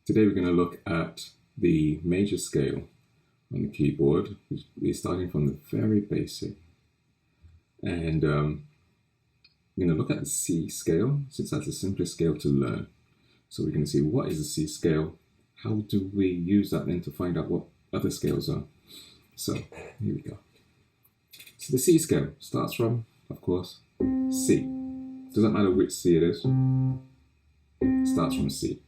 Today we're going to look at the major scale on the keyboard. We're starting from the very basic, and we're going to look at the C scale, since that's the simplest scale to learn. So we're going to see what is the C scale, how do we use that then to find out what other scales are. So here we go. So the C scale starts from, of course, C. Doesn't matter which C it is, it starts from C.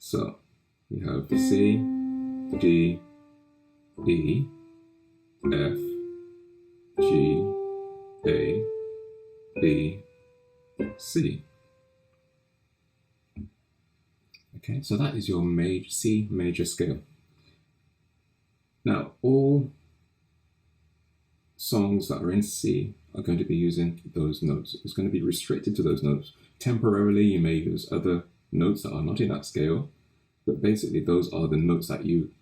So we have C, D, E, F, G, A, B, C. Okay, so that is your C major scale. Now, all songs that are in C are going to be using those notes. It's going to be restricted to those notes. Temporarily, you may use other notes that are not in that scale, but basically those are the notes that you'd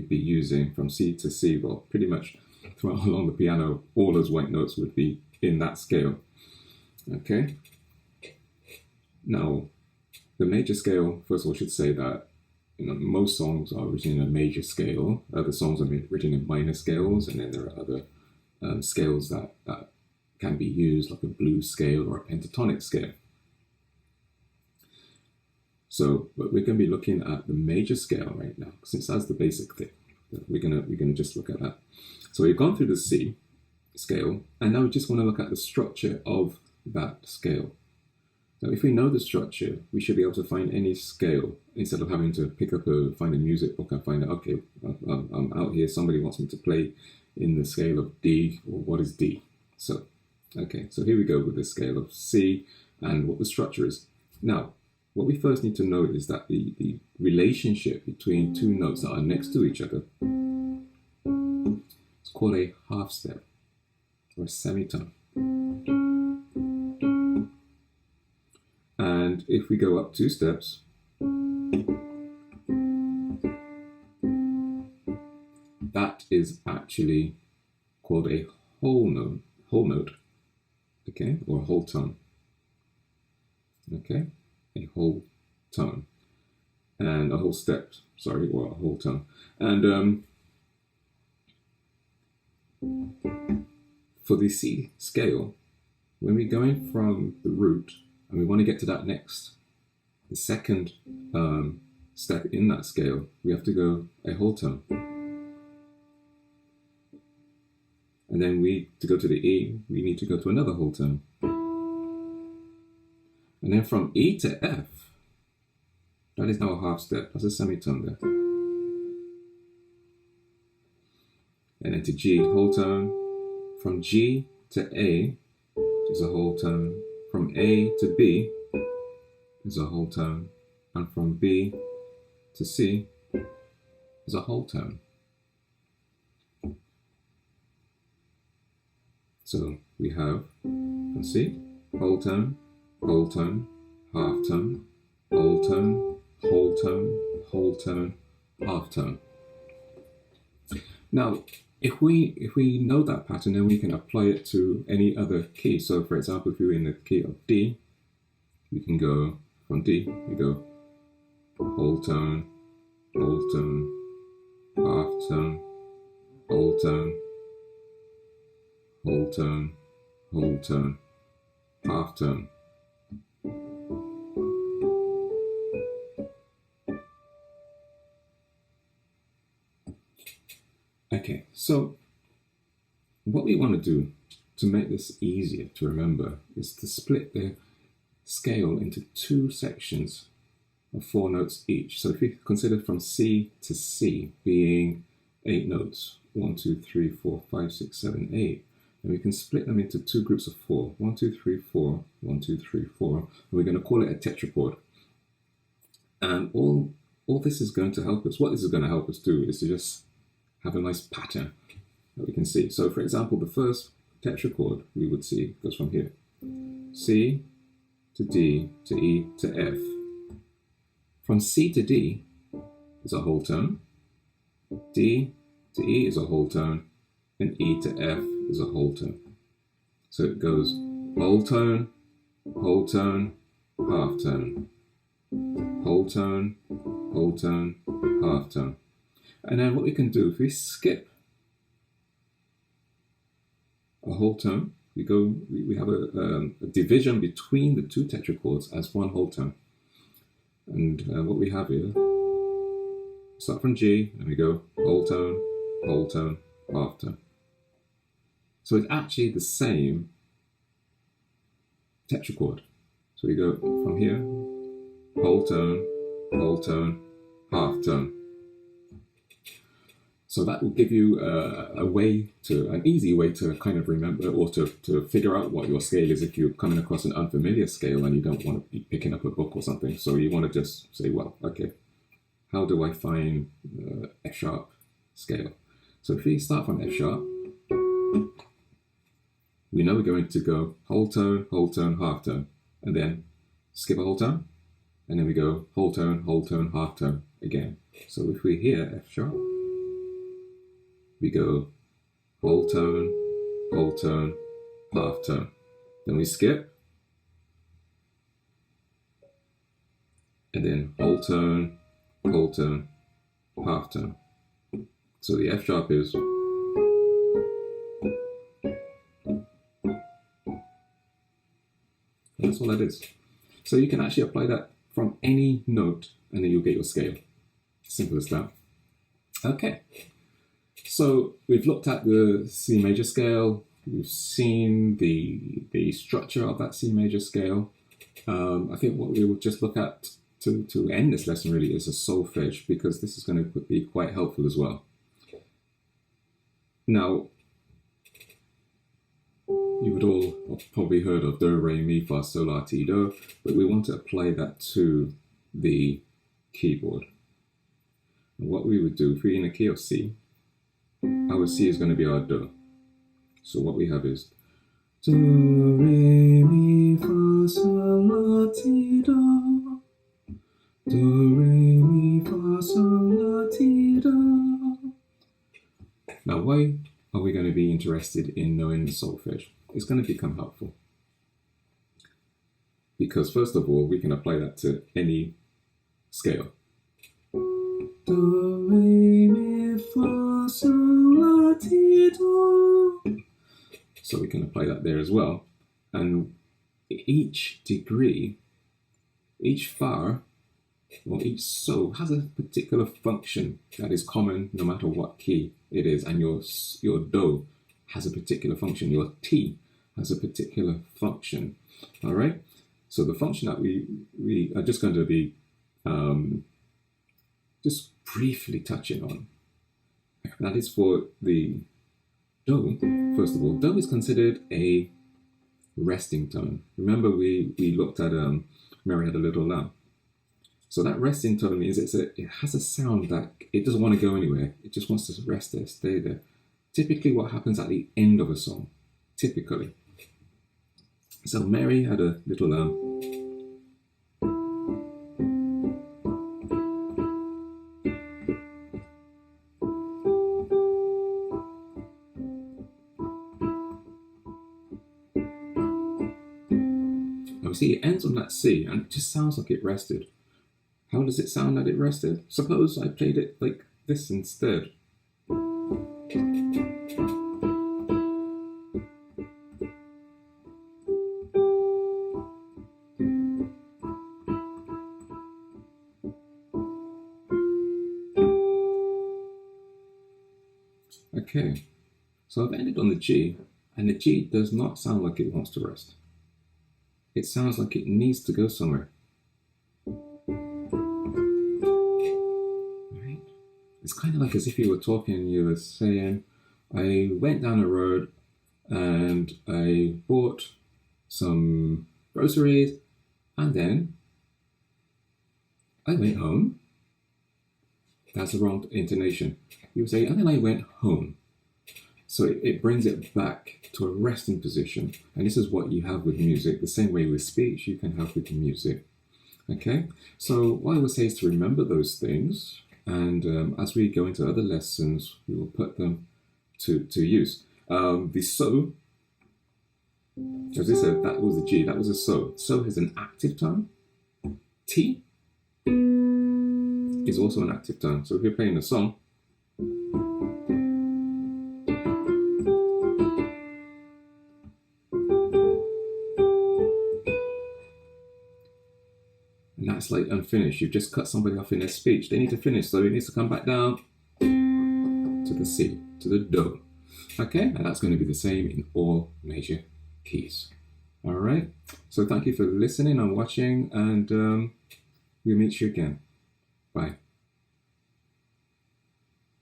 be using from C to C. Well, pretty much throughout along the piano, all those white notes would be in that scale. Okay. Now, the major scale, first of all, should say that most songs are written in a major scale. Other songs are written in minor scales, and then there are other scales that can be used, like a blues scale or a pentatonic scale. So, but we're going to be looking at the major scale right now, since that's the basic thing. We're gonna just look at that. So we've gone through the C scale, and now we just want to look at the structure of that scale. So if we know the structure, we should be able to find any scale instead of having to find a music book and find out, okay, I'm out here, somebody wants me to play in the scale of D, or what is D? So, okay, so here we go with the scale of C and what the structure is. Now, what we first need to know is that the relationship between two notes that are next to each other is called a half step or a semitone. And if we go up two steps, that is actually called a whole note, okay, or a whole tone, okay, a whole tone, and a whole step, sorry, or a whole tone. And for the C scale, when we're going from the root and we want to get to that next, the second step in that scale, we have to go a whole tone. And then to go to the E, we need to go to another whole tone. And then from E to F, that is now a half step. That's a semitone there. And then to G, whole tone. From G to A is a whole tone. From A to B is a whole tone. And from B to C is a whole tone. So we have, from C, whole tone, half tone, whole tone, whole tone, whole tone, half tone. Now, if we know that pattern, then we can apply it to any other key. So for example, if we're in the key of D, we can go from D, we go whole tone, half tone, whole tone, whole tone, half tone. Okay, so what we want to do to make this easier to remember is to split the scale into two sections of 4 notes each. So if we consider from C to C being 8 notes, 1, 2, 3, 4, 5, 6, 7, 8, and we can split them into two groups of 4. 1, 2, 3, 4, 1, 2, 3, 4, and we're going to call it a tetrachord. And all this is going to help us, what this is going to help us do is to just have a nice pattern that we can see. So for example, the first tetrachord we would see goes from here. C to D to E to F. From C to D is a whole tone. D to E is a whole tone. And E to F is a whole tone. So it goes whole tone, half tone, whole tone, half tone. And then what we can do, if we skip a whole tone, we have a division between the two tetrachords as one whole tone. And what we have here, start from G, and we go whole tone, half tone. So it's actually the same tetrachord. So we go from here, whole tone, half tone. So that will give you an easy way to kind of remember or to figure out what your scale is if you're coming across an unfamiliar scale and you don't want to be picking up a book or something. So you want to just say, well, okay, how do I find F sharp scale? So if we start from F sharp, we know we're going to go whole tone, half tone, and then skip a whole tone, and then we go whole tone, half tone again. So if we hear F sharp, we go whole tone, half tone. Then we skip, and then whole tone, half tone. So the F sharp is that's all that is. So you can actually apply that from any note and then you'll get your scale. Simple as that. Okay. So we've looked at the C major scale. We've seen the structure of that C major scale. I think what we will just look at to end this lesson really is a solfege, because this is going to be quite helpful as well. Now, you would all have probably heard of do, re, mi, fa, sol, la, ti, do, but we want to apply that to the keyboard. And what we would do, if we're in a key of C, our C is going to be our do. So what we have is do, re, mi, fa, sol, la, ti, do. Do, re, mi, fa, sol, la, ti, do. Now, why are we going to be interested in knowing the solfege? It's going to become helpful. Because first of all, we can apply that to any scale. Do, re, mi, fa, sol, la, ti, do. So we can apply that there as well. And each degree, each fa, or each sol has a particular function that is common no matter what key it is. And your do has a particular function. Your ti has a particular function. All right? So the function that we are just going to be just briefly touching on, that is for the do. First of all, do is considered a resting tone. Remember we looked at Mary Had a Little Lamb. So that resting tone means it has a sound that it doesn't want to go anywhere. It just wants to rest there, stay there. Typically what happens at the end of a song, typically. So Mary had a little lamb. Now see, it ends on that C and it just sounds like it rested. How does it sound that it rested? Suppose I played it like this instead. Okay, so I've ended on the G, and the G does not sound like it wants to rest. It sounds like it needs to go somewhere. Right? It's kind of like as if you were talking, you were saying, I went down a road and I bought some groceries, and then I went home. That's the wrong intonation. You would say, and then I went home. So it brings it back to a resting position. And this is what you have with music. The same way with speech, you can have with music. Okay? So what I would say is to remember those things. And as we go into other lessons, we will put them to use. The so, as I said, that was a G. That was a so. So is an active tone. T is also an active tone. So if you're playing a song, and that's like unfinished, you've just cut somebody off in their speech. They need to finish, so it needs to come back down to the C, to the Do. Okay, and that's going to be the same in all major keys. All right, so thank you for listening and watching, and we'll meet you again. Bye.